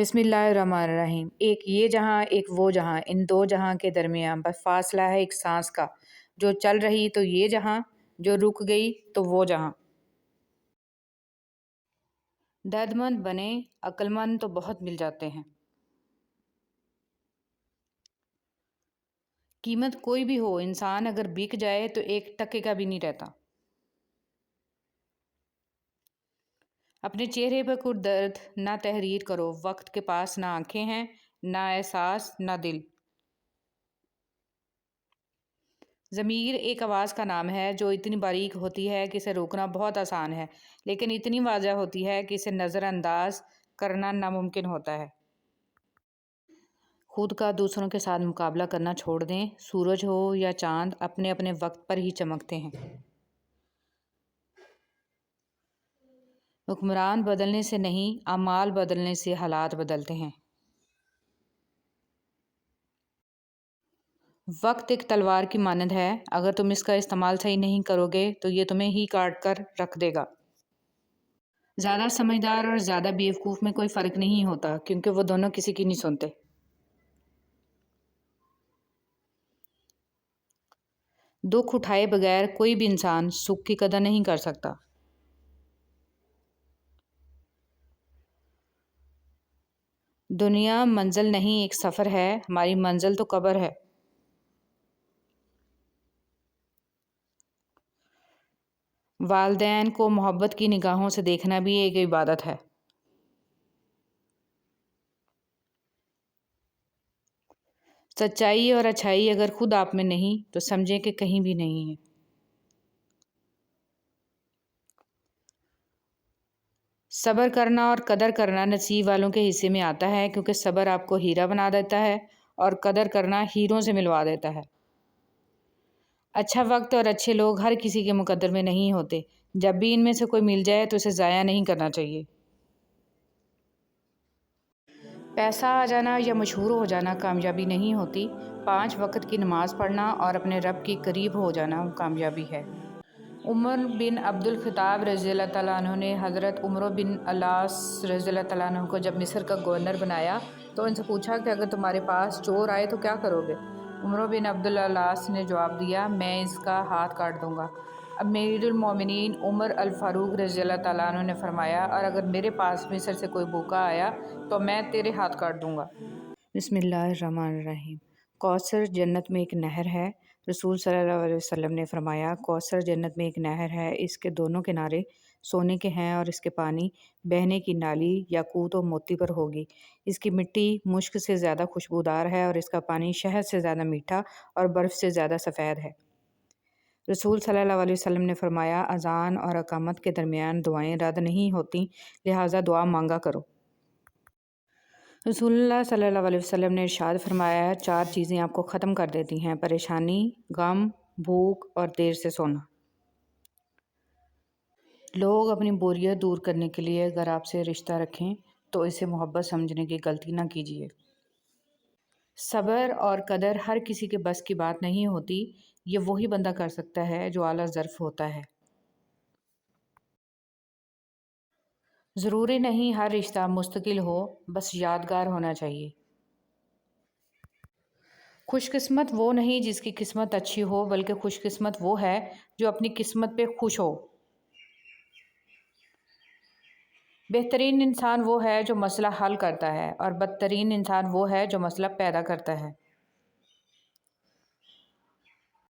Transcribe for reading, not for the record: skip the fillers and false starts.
بسم اللہ الرحمن الرحیم۔ ایک یہ جہاں ایک وہ جہاں، ان دو جہاں کے درمیان بس فاصلہ ہے ایک سانس کا، جو چل رہی تو یہ جہاں، جو رک گئی تو وہ جہاں۔ درد مند بنے عقل مند تو بہت مل جاتے ہیں۔ قیمت کوئی بھی ہو، انسان اگر بک جائے تو ایک ٹکے کا بھی نہیں رہتا۔ اپنے چہرے پر کوئی درد نہ تحریر کرو، وقت کے پاس نہ آنکھیں ہیں، نہ احساس نہ دل۔ ضمیر ایک آواز کا نام ہے جو اتنی باریک ہوتی ہے کہ اسے روکنا بہت آسان ہے، لیکن اتنی واضح ہوتی ہے کہ اسے نظر انداز کرنا ناممکن ہوتا ہے۔ خود کا دوسروں کے ساتھ مقابلہ کرنا چھوڑ دیں۔ سورج ہو یا چاند اپنے اپنے وقت پر ہی چمکتے ہیں۔ حکمران بدلنے سے نہیں، اعمال بدلنے سے حالات بدلتے ہیں۔ وقت ایک تلوار کی مانند ہے، اگر تم اس کا استعمال صحیح نہیں کرو گے تو یہ تمہیں ہی کاٹ کر رکھ دے گا۔ زیادہ سمجھدار اور زیادہ بیوقوف میں کوئی فرق نہیں ہوتا، کیونکہ وہ دونوں کسی کی نہیں سنتے۔ دکھ اٹھائے بغیر کوئی بھی انسان سکھ کی قدر نہیں کر سکتا۔ دنیا منزل نہیں ایک سفر ہے، ہماری منزل تو قبر ہے۔ والدین کو محبت کی نگاہوں سے دیکھنا بھی ایک عبادت ہے۔ سچائی اور اچھائی اگر خود آپ میں نہیں تو سمجھیں کہ کہیں بھی نہیں ہے۔ صبر کرنا اور قدر کرنا نصیب والوں کے حصے میں آتا ہے، کیونکہ صبر آپ کو ہیرا بنا دیتا ہے اور قدر کرنا ہیروں سے ملوا دیتا ہے۔ اچھا وقت اور اچھے لوگ ہر کسی کے مقدر میں نہیں ہوتے۔ جب بھی ان میں سے کوئی مل جائے تو اسے ضائع نہیں کرنا چاہیے۔ پیسہ آ جانا یا مشہور ہو جانا کامیابی نہیں ہوتی، 5 وقت کی نماز پڑھنا اور اپنے رب کے قریب ہو جانا کامیابی ہے۔ عمر بن عبد الخطاب رضی اللہ تعالیٰ عنہ نے حضرت عمرو بن العاص رضی اللہ تعالیٰ عنہ کو جب مصر کا گورنر بنایا تو ان سے پوچھا کہ اگر تمہارے پاس چور آئے تو کیا کرو گے؟ عمرو بن عبد العاص نے جواب دیا، میں اس کا ہاتھ کاٹ دوں گا۔ امیر المومنین عمر الفاروق رضی اللہ تعالیٰ عنہ نے فرمایا، اور اگر میرے پاس مصر سے کوئی بھوکا آیا تو میں تیرے ہاتھ کاٹ دوں گا۔ بسم اللہ الرحمن الرحیم۔ کوثر جنت میں ایک نہر ہے۔ رسول صلی اللہ علیہ وسلم نے فرمایا، کوثر جنت میں ایک نہر ہے، اس کے دونوں کنارے سونے کے ہیں اور اس کے پانی بہنے کی نالی یاقوت و موتی پر ہوگی۔ اس کی مٹی مشک سے زیادہ خوشبودار ہے اور اس کا پانی شہد سے زیادہ میٹھا اور برف سے زیادہ سفید ہے۔ رسول صلی اللہ علیہ وسلم نے فرمایا، اذان اور اقامت کے درمیان دعائیں رد نہیں ہوتیں، لہٰذا دعا مانگا کرو۔ رسول اللہ صلی اللہ علیہ وسلم نے ارشاد فرمایا، 4 چیزیں آپ کو ختم کر دیتی ہیں: پریشانی، غم، بھوک اور دیر سے سونا۔ لوگ اپنی بوریت دور کرنے کے لیے اگر آپ سے رشتہ رکھیں تو اسے محبت سمجھنے کی غلطی نہ کیجیے۔ صبر اور قدر ہر کسی کے بس کی بات نہیں ہوتی، یہ وہی بندہ کر سکتا ہے جو اعلیٰ ظرف ہوتا ہے۔ ضروری نہیں ہر رشتہ مستقل ہو، بس یادگار ہونا چاہیے۔ خوش قسمت وہ نہیں جس کی قسمت اچھی ہو، بلکہ خوش قسمت وہ ہے جو اپنی قسمت پہ خوش ہو۔ بہترین انسان وہ ہے جو مسئلہ حل کرتا ہے، اور بدترین انسان وہ ہے جو مسئلہ پیدا کرتا ہے۔